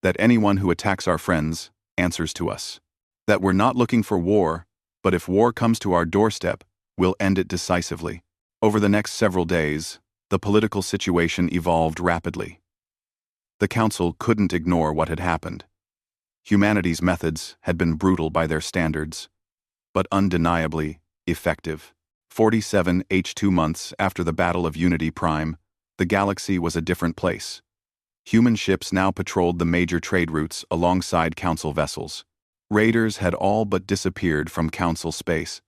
That anyone who attacks our friends answers to us. That we're not looking for war, but if war comes to our doorstep, we'll end it decisively. Over the next several days, the political situation evolved rapidly. The Council couldn't ignore what had happened. Humanity's methods had been brutal by their standards, but undeniably effective. 47 H2 months after the Battle of Unity Prime, the galaxy was a different place. Human ships now patrolled the major trade routes alongside Council vessels. Raiders had all but disappeared from Council space,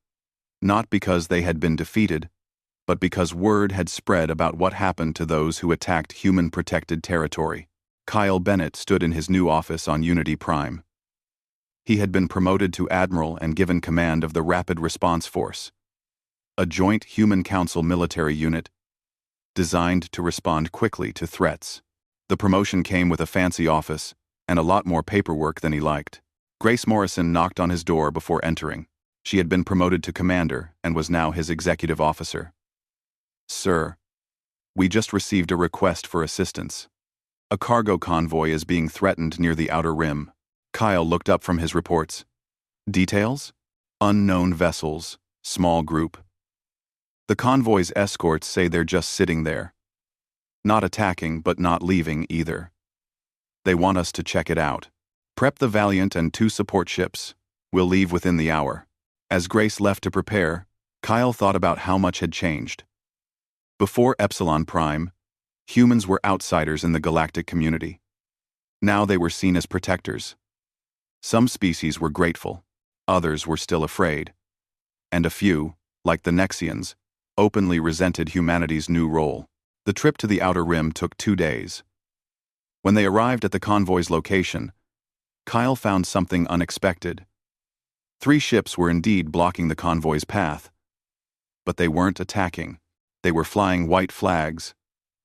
not because they had been defeated, but because word had spread about what happened to those who attacked human-protected territory. Kyle Bennett stood in his new office on Unity Prime. He had been promoted to Admiral and given command of the Rapid Response Force, a joint Human Council military unit designed to respond quickly to threats. The promotion came with a fancy office and a lot more paperwork than he liked. Grace Morrison knocked on his door before entering. She had been promoted to commander and was now his executive officer. Sir, we just received a request for assistance. A cargo convoy is being threatened near the outer rim. Kyle looked up from his reports. Details? Unknown vessels, small group. The convoy's escorts say they're just sitting there. Not attacking, but not leaving either. They want us to check it out. Prep the Valiant and 2 support ships. We'll leave within the hour. As Grace left to prepare, Kyle thought about how much had changed. Before Epsilon Prime, humans were outsiders in the galactic community. Now they were seen as protectors. Some species were grateful, others were still afraid. And a few, like the Nexians, openly resented humanity's new role. The trip to the Outer Rim took 2 days. When they arrived at the convoy's location, Kyle found something unexpected. 3 ships were indeed blocking the convoy's path. But they weren't attacking. They were flying white flags,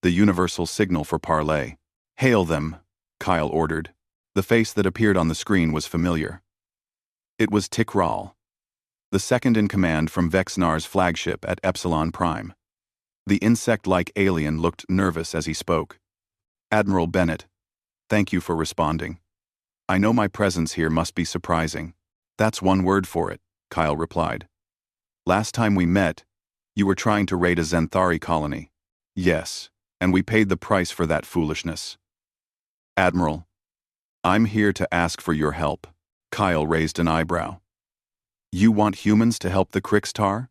the universal signal for parley. Hail them, Kyle ordered. The face that appeared on the screen was familiar. It was Tikral, the second-in-command from Vexnar's flagship at Epsilon Prime. The insect-like alien looked nervous as he spoke. Admiral Bennett, thank you for responding. I know my presence here must be surprising. That's one word for it, Kyle replied. Last time we met, you were trying to raid a Xanthari colony. Yes, and we paid the price for that foolishness. Admiral, I'm here to ask for your help. Kyle raised an eyebrow. You want humans to help the Krixtar?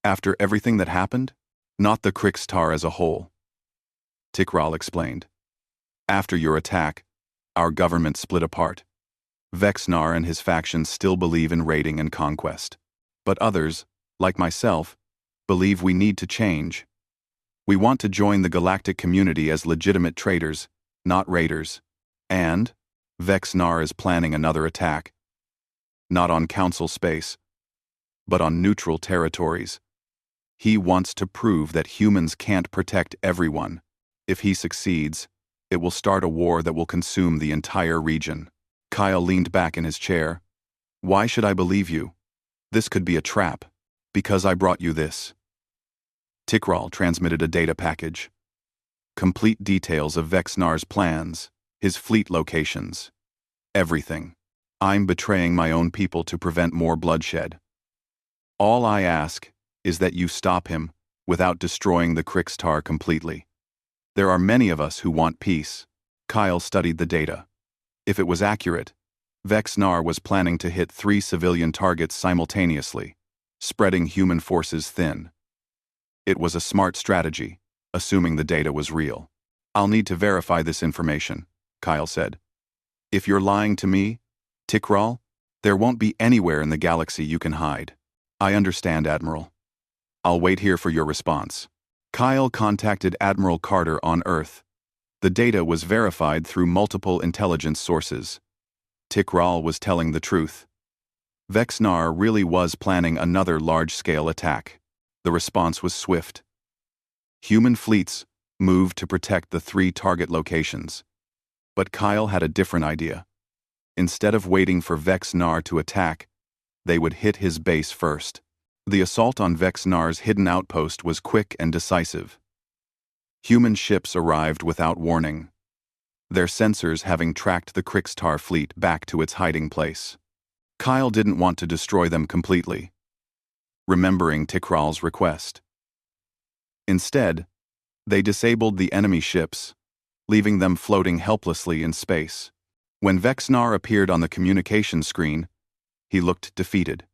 After everything that happened? Not the Krixtar as a whole. Tikral explained. After your attack, our government split apart. Vexnar and his factions still believe in raiding and conquest. But others, like myself, believe we need to change. We want to join the galactic community as legitimate traders, not raiders. And Vexnar is planning another attack. Not on Council space, but on neutral territories. He wants to prove that humans can't protect everyone. If he succeeds, it will start a war that will consume the entire region. Kyle leaned back in his chair. Why should I believe you? This could be a trap, because I brought you this. Tikral transmitted a data package. Complete details of Vexnar's plans, his fleet locations. Everything. I'm betraying my own people to prevent more bloodshed. All I ask is that you stop him without destroying the Krixtar completely. There are many of us who want peace. Kyle studied the data. If it was accurate, Vexnar was planning to hit 3 civilian targets simultaneously, spreading human forces thin. It was a smart strategy, assuming the data was real. I'll need to verify this information, Kyle said. If you're lying to me, Tikral, there won't be anywhere in the galaxy you can hide. I understand, Admiral. I'll wait here for your response. Kyle contacted Admiral Carter on Earth. The data was verified through multiple intelligence sources. Tikral was telling the truth. Vexnar really was planning another large-scale attack. The response was swift. Human fleets moved to protect the 3 target locations. But Kyle had a different idea. Instead of waiting for Vexnar to attack, they would hit his base first. The assault on Vexnar's hidden outpost was quick and decisive. Human ships arrived without warning, their sensors having tracked the Krixtar fleet back to its hiding place. Kyle didn't want to destroy them completely, remembering Tikral's request. Instead, they disabled the enemy ships, leaving them floating helplessly in space. When Vexnar appeared on the communication screen, he looked defeated.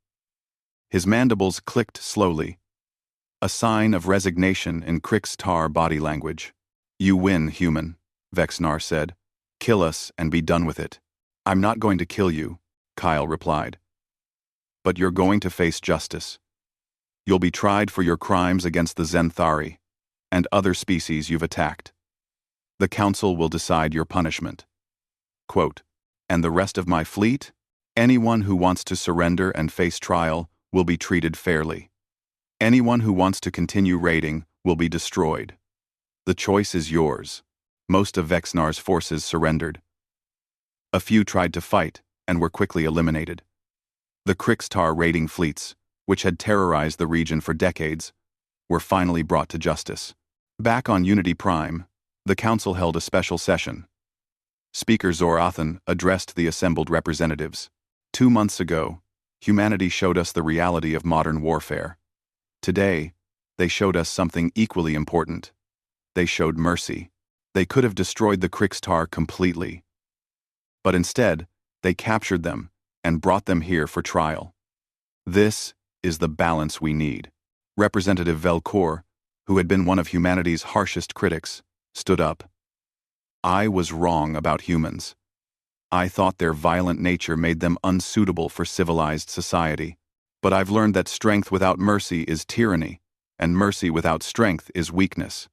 His mandibles clicked slowly, a sign of resignation in Krixtar body language. You win, human, Vexnar said. Kill us and be done with it. I'm not going to kill you, Kyle replied. But you're going to face justice. You'll be tried for your crimes against the Zenthari and other species you've attacked. The Council will decide your punishment. Quote, and the rest of my fleet? Anyone who wants to surrender and face trial will be treated fairly. Anyone who wants to continue raiding will be destroyed. The choice is yours. Most of Vexnar's forces surrendered. A few tried to fight and were quickly eliminated. The Krixtar raiding fleets, which had terrorized the region for decades, were finally brought to justice. Back on Unity Prime, the Council held a special session. Speaker Zorathan addressed the assembled representatives. 2 months ago, humanity showed us the reality of modern warfare. Today, they showed us something equally important. They showed mercy. They could have destroyed the Krixtar completely. But instead, they captured them and brought them here for trial. This is the balance we need. Representative Velcor, who had been one of humanity's harshest critics, stood up. I was wrong about humans. I thought their violent nature made them unsuitable for civilized society. But I've learned that strength without mercy is tyranny, and mercy without strength is weakness.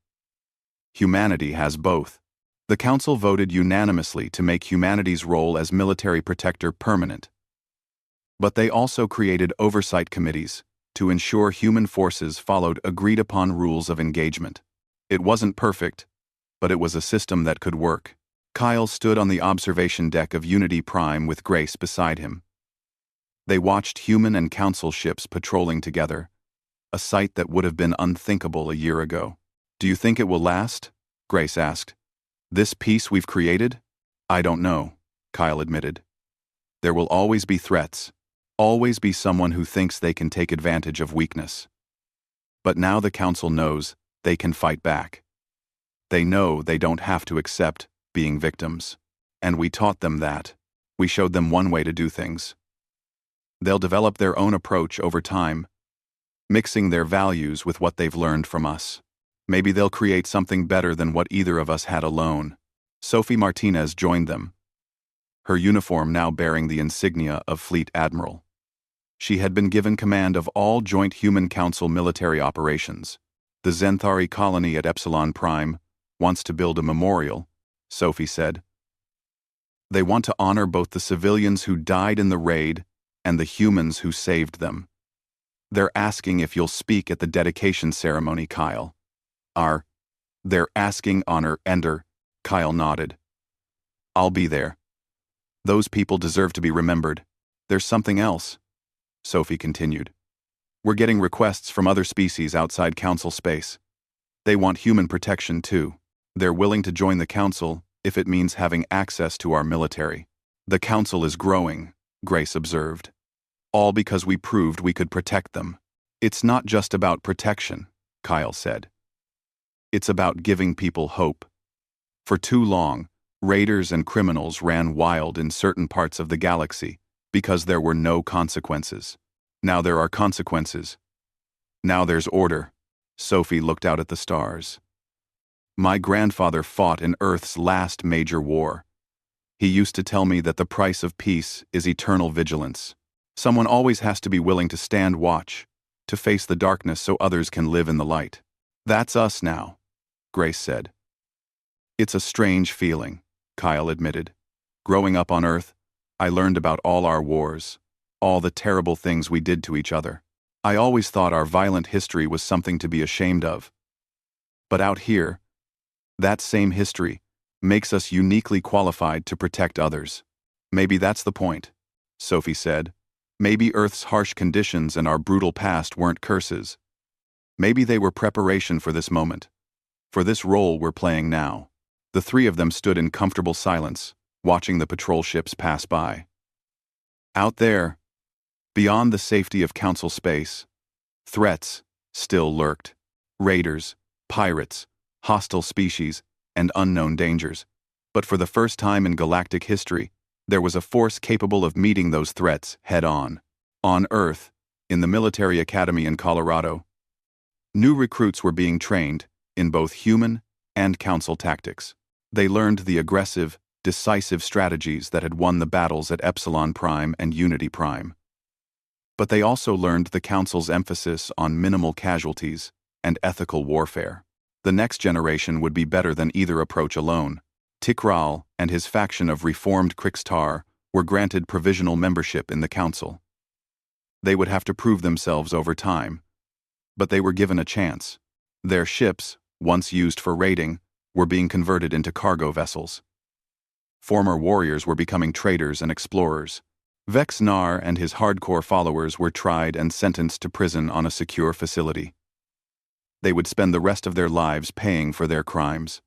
Humanity has both. The Council voted unanimously to make humanity's role as military protector permanent. But they also created oversight committees to ensure human forces followed agreed-upon rules of engagement. It wasn't perfect, but it was a system that could work. Kyle stood on the observation deck of Unity Prime with Grace beside him. They watched human and council ships patrolling together, a sight that would have been unthinkable a year ago. Do you think it will last? Grace asked. This peace we've created? I don't know, Kyle admitted. There will always be threats, always be someone who thinks they can take advantage of weakness. But now the Council knows they can fight back. They know they don't have to accept being victims. And we taught them that. We showed them one way to do things. They'll develop their own approach over time, mixing their values with what they've learned from us. Maybe they'll create something better than what either of us had alone. Sophie Martinez joined them, her uniform now bearing the insignia of Fleet Admiral. She had been given command of all Joint Human Council military operations. The Zenthari colony at Epsilon Prime wants to build a memorial, Sophie said. They want to honor both the civilians who died in the raid and the humans who saved them. They're asking if you'll speak at the dedication ceremony, Kyle. They're asking honor Ender, Kyle nodded. I'll be there. Those people deserve to be remembered. There's something else. Sophie continued. We're getting requests from other species outside Council space. They want human protection too. They're willing to join the Council if it means having access to our military. The Council is growing, Grace observed. All because we proved we could protect them. It's not just about protection, Kyle said. It's about giving people hope. For too long, raiders and criminals ran wild in certain parts of the galaxy because there were no consequences. Now there are consequences. Now there's order. Sophie looked out at the stars. My grandfather fought in Earth's last major war. He used to tell me that the price of peace is eternal vigilance. Someone always has to be willing to stand watch, to face the darkness so others can live in the light. That's us now, Grace said. It's a strange feeling, Kyle admitted. Growing up on Earth, I learned about all our wars, all the terrible things we did to each other. I always thought our violent history was something to be ashamed of. But out here, that same history makes us uniquely qualified to protect others. Maybe that's the point, Sophie said. Maybe Earth's harsh conditions and our brutal past weren't curses. Maybe they were preparation for this moment, for this role we're playing now. The three of them stood in comfortable silence, watching the patrol ships pass by. Out there, beyond the safety of Council space, threats still lurked. Raiders, pirates, hostile species, and unknown dangers. But for the first time in galactic history, there was a force capable of meeting those threats head-on. On Earth, in the military academy in Colorado, new recruits were being trained in both human and Council tactics. They learned the aggressive, decisive strategies that had won the battles at Epsilon Prime and Unity Prime. But they also learned the Council's emphasis on minimal casualties and ethical warfare. The next generation would be better than either approach alone. Tikral and his faction of reformed Krixtar were granted provisional membership in the Council. They would have to prove themselves over time, but they were given a chance. Their ships, once used for raiding, were being converted into cargo vessels. Former warriors were becoming traders and explorers. Vex Nar and his hardcore followers were tried and sentenced to prison on a secure facility. They would spend the rest of their lives paying for their crimes.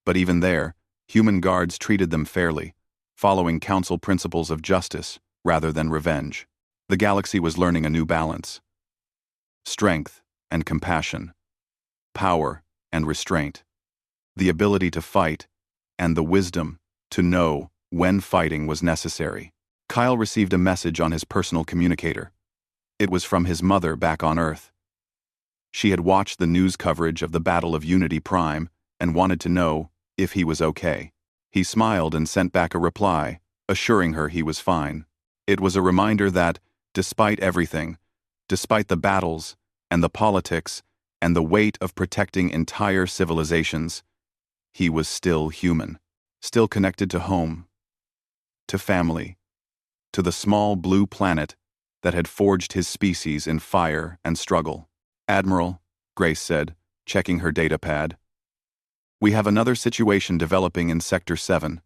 But even there, human guards treated them fairly, following Council principles of justice rather than revenge. The galaxy was learning a new balance. Strength and compassion. Power and restraint. The ability to fight, and the wisdom to know when fighting was necessary. Kyle received a message on his personal communicator. It was from his mother back on Earth. She had watched the news coverage of the Battle of Unity Prime and wanted to know if he was okay. He smiled and sent back a reply, assuring her he was fine. It was a reminder that, despite everything, despite the battles and the politics and the weight of protecting entire civilizations, he was still human, still connected to home, to family, to the small blue planet that had forged his species in fire and struggle. Admiral, Grace said, checking her datapad. We have another situation developing in Sector 7.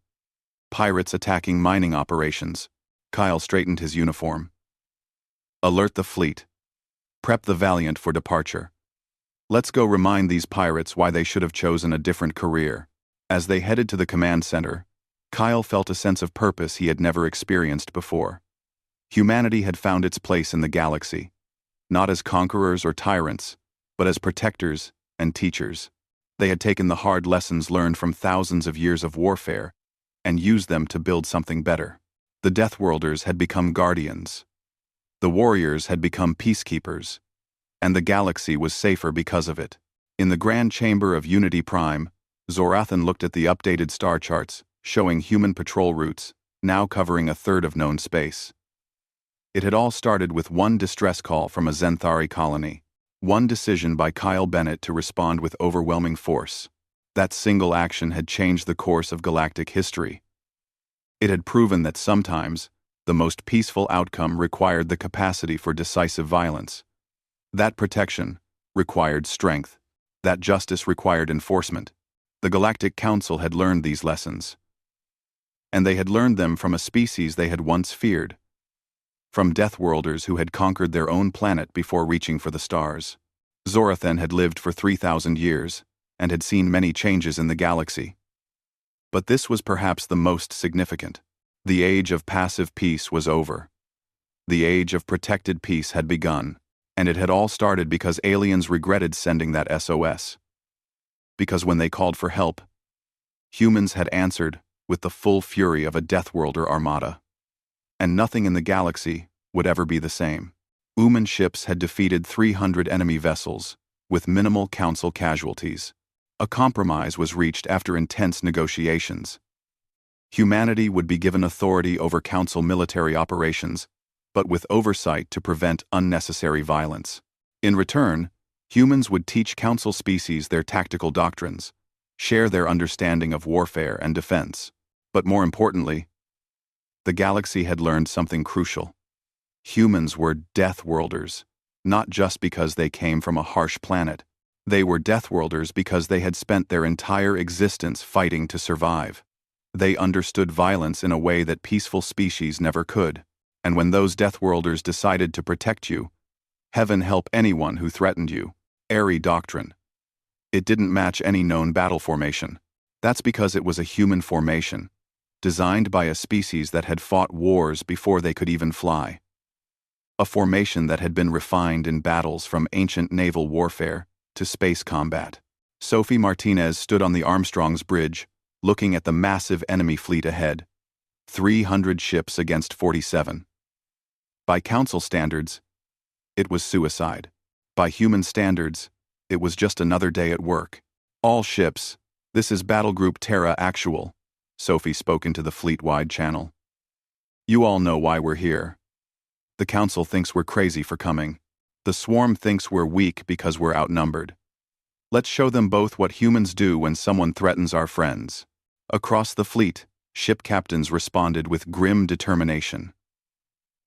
Pirates attacking mining operations. Kyle straightened his uniform. Alert the fleet. Prep the Valiant for departure. Let's go remind these pirates why they should have chosen a different career. As they headed to the command center, Kyle felt a sense of purpose he had never experienced before. Humanity had found its place in the galaxy, not as conquerors or tyrants, but as protectors and teachers. They had taken the hard lessons learned from thousands of years of warfare and used them to build something better. The Deathworlders had become guardians. The warriors had become peacekeepers, and the galaxy was safer because of it. In the Grand Chamber of Unity Prime, Zorathan looked at the updated star charts, showing human patrol routes, now covering a third of known space. It had all started with one distress call from a Zenthari colony, one decision by Kyle Bennett to respond with overwhelming force. That single action had changed the course of galactic history. It had proven that sometimes, the most peaceful outcome required the capacity for decisive violence. That protection required strength. That justice required enforcement. The Galactic Council had learned these lessons. And they had learned them from a species they had once feared. from Deathworlders who had conquered their own planet before reaching for the stars. Zorathan had lived for 3,000 years, and had seen many changes in the galaxy. But this was perhaps the most significant. The age of passive peace was over. The age of protected peace had begun, and it had all started because aliens regretted sending that SOS. Because when they called for help, humans had answered with the full fury of a Deathworlder Armada. And nothing in the galaxy would ever be the same. Human ships had defeated 300 enemy vessels, with minimal Council casualties. A compromise was reached after intense negotiations. Humanity would be given authority over Council military operations, but with oversight to prevent unnecessary violence. In return, humans would teach Council species their tactical doctrines, share their understanding of warfare and defense. But more importantly, the galaxy had learned something crucial. Humans were Deathworlders, not just because they came from a harsh planet. They were Deathworlders because they had spent their entire existence fighting to survive. They understood violence in a way that peaceful species never could. And when those Deathworlders decided to protect you, heaven help anyone who threatened you. Airy doctrine. It didn't match any known battle formation. That's because it was a human formation, designed by a species that had fought wars before they could even fly. A formation that had been refined in battles from ancient naval warfare to space combat. Sophie Martinez stood on the Armstrong's bridge, looking at the massive enemy fleet ahead. 300 ships against 47. By Council standards, it was suicide. By human standards, it was just another day at work. All ships, this is Battle Group Terra Actual, Sophie spoke into the fleet-wide channel. You all know why we're here. The Council thinks we're crazy for coming. The Swarm thinks we're weak because we're outnumbered. Let's show them both what humans do when someone threatens our friends. Across the fleet, ship captains responded with grim determination.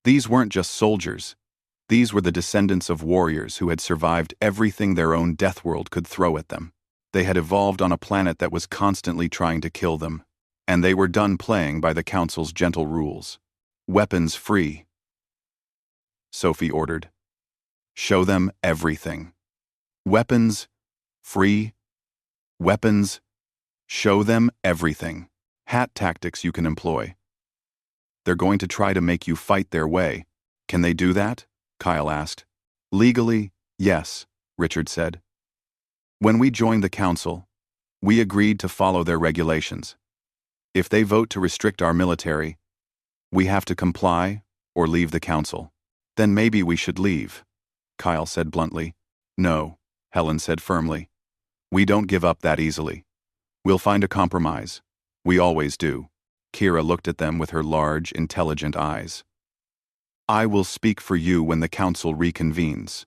These weren't just soldiers. These were the descendants of warriors who had survived everything their own Deathworld could throw at them. They had evolved on a planet that was constantly trying to kill them, and they were done playing by the Council's gentle rules. Weapons free, Sophie ordered. Show them everything. Weapons free. Weapons. Show them everything. Hat tactics you can employ. They're going to try to make you fight their way. Can they do that? Kyle asked. Legally, yes, Richard said. When we joined the Council, we agreed to follow their regulations. If they vote to restrict our military, we have to comply or leave the Council. Then maybe we should leave, Kyle said bluntly. No, Helen said firmly. We don't give up that easily. We'll find a compromise. We always do. Kira looked at them with her large, intelligent eyes. I will speak for you when the Council reconvenes.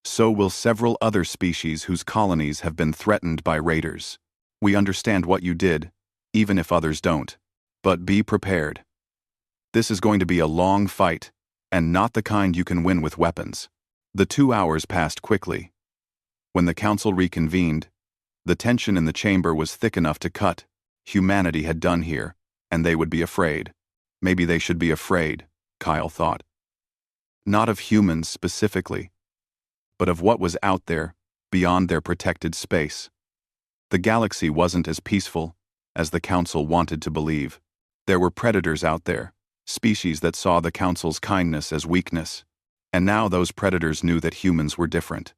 So will several other species whose colonies have been threatened by raiders. We understand what you did, even if others don't. But be prepared. This is going to be a long fight, and not the kind you can win with weapons. The 2 hours passed quickly. When the Council reconvened, the tension in the chamber was thick enough to cut. Humanity had done here, and they would be afraid. Maybe they should be afraid, Kyle thought. Not of humans specifically, but of what was out there, beyond their protected space. The galaxy wasn't as peaceful as the Council wanted to believe. There were predators out there, species that saw the Council's kindness as weakness, and now those predators knew that humans were different.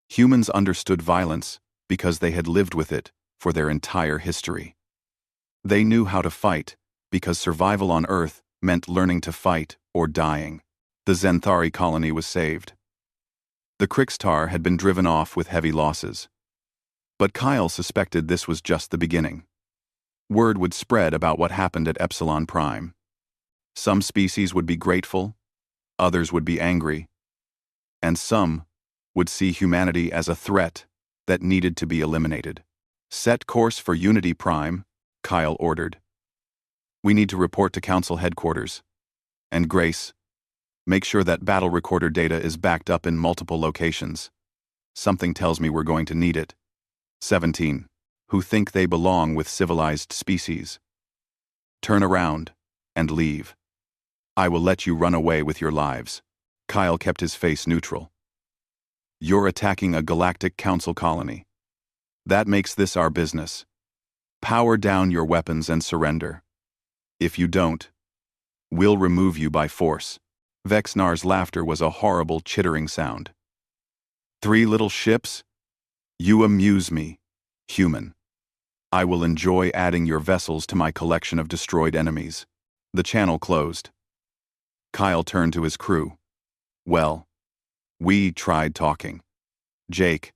Humans understood violence because they had lived with it for their entire history. They knew how to fight because survival on Earth meant learning to fight or dying. The Zenthari colony was saved. The Krixtar had been driven off with heavy losses. But Kyle suspected this was just the beginning. Word would spread about what happened at Epsilon Prime. Some species would be grateful, others would be angry, and some would see humanity as a threat that needed to be eliminated. Set course for Unity Prime, Kyle ordered. We need to report to Council headquarters. And Grace, make sure that battle recorder data is backed up in multiple locations. Something tells me we're going to need it. 17. Who think they belong with civilized species. Turn around and leave. I will let you run away with your lives. Kyle kept his face neutral. You're attacking a Galactic Council colony. That makes this our business. Power down your weapons and surrender. If you don't, we'll remove you by force. Vexnar's laughter was a horrible chittering sound. 3 little ships? You amuse me, human. I will enjoy adding your vessels to my collection of destroyed enemies. The channel closed. Kyle turned to his crew. Well, we tried talking. Jake,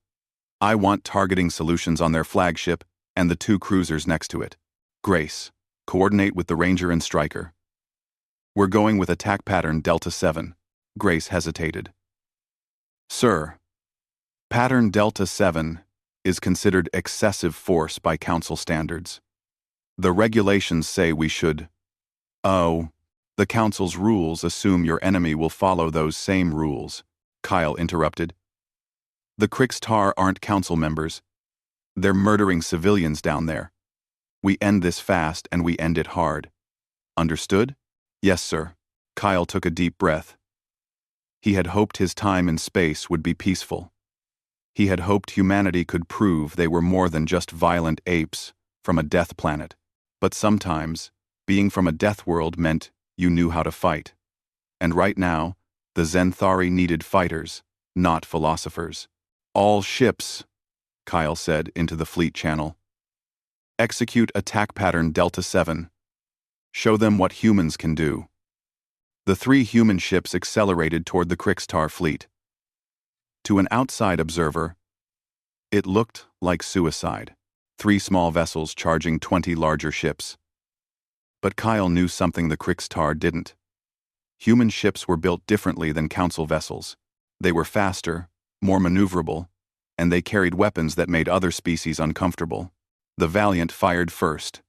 I want targeting solutions on their flagship and the 2 cruisers next to it. Grace, coordinate with the Ranger and Striker. We're going with attack pattern Delta 7. Grace hesitated. Sir, pattern Delta 7 is considered excessive force by Council standards. The regulations say we should. Oh, the Council's rules assume your enemy will follow those same rules, Kyle interrupted. The Krixtar aren't Council members. They're murdering civilians down there. We end this fast and we end it hard. Understood? Yes, sir. Kyle took a deep breath. He had hoped his time in space would be peaceful. He had hoped humanity could prove they were more than just violent apes from a death planet. But sometimes, being from a death world meant you knew how to fight. And right now, the Zenthari needed fighters, not philosophers. All ships, Kyle said into the fleet channel. Execute attack pattern Delta 7. Show them what humans can do. The 3 human ships accelerated toward the Krixtar fleet. To an outside observer, it looked like suicide. 3 small vessels charging 20 larger ships. But Kyle knew something the Krixtar didn't. Human ships were built differently than Council vessels. They were faster, more maneuverable, and they carried weapons that made other species uncomfortable. The Valiant fired first,